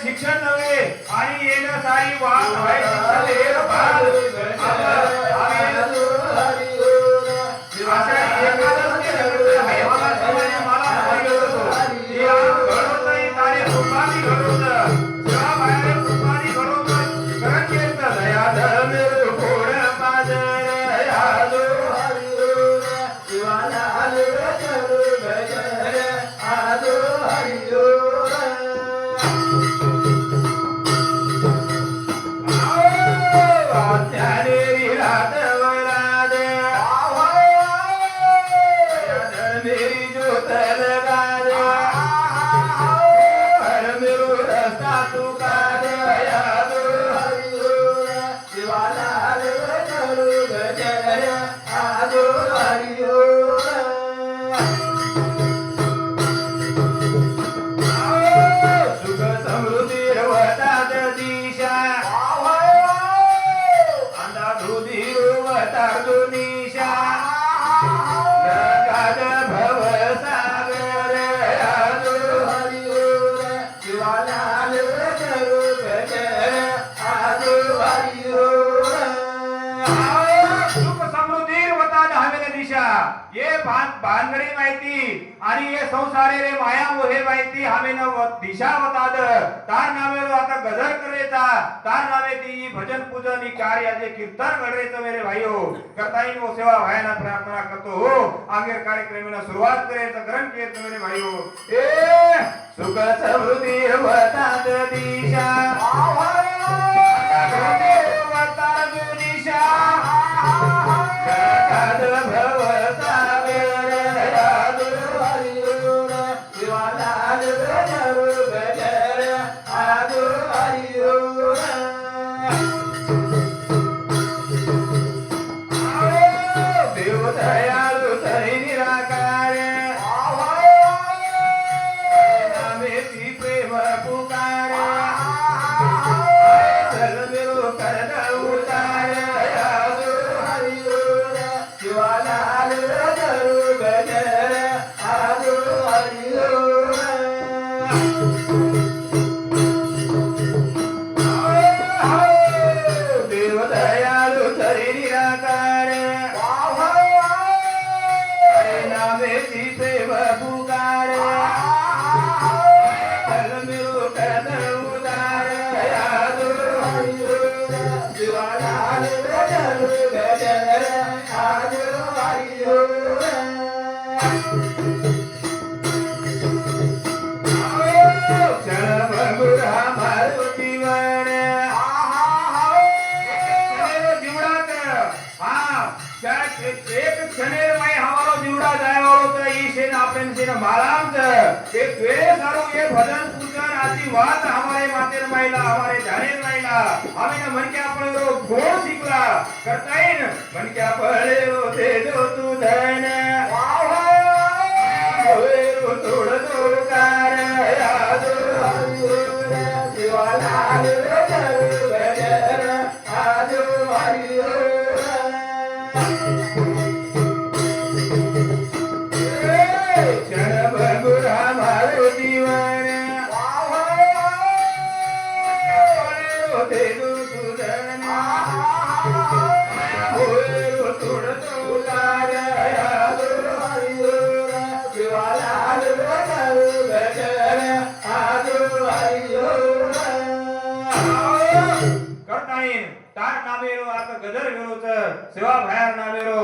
शिक्षण नव्हे आणि येणं सारी वाट भानगडी माहिती आणि ये संसारे रे माया मोहे माहिती हमें न दिशा बताद तार नामे लो आता गजर करेता तार नामे ती भजन पूजन कार्य जे कीर्तन घडरेचं मेरे भाईओ करता इन वो सेवा भायना प्रार्थना करतो हो आगेर कार्यक्रमाला सुरुवात करायचं ग्रहण केलं मेरे भाईओ ए सुख समृद्धी वतात दिशा भजन पूजन आशीर्वाद हमारे मातेर महिला हमारे जानेर महिला हमें मन क्या पढ़े रो गोड़ सीखला करताइन मन क्या पढ़े रो दे दो तू धन रो तोड़ तोड़ कर याद शिवाला करताळीन तार नामेरो आता गजर गेलो तर सेवा बाहेर नामेरो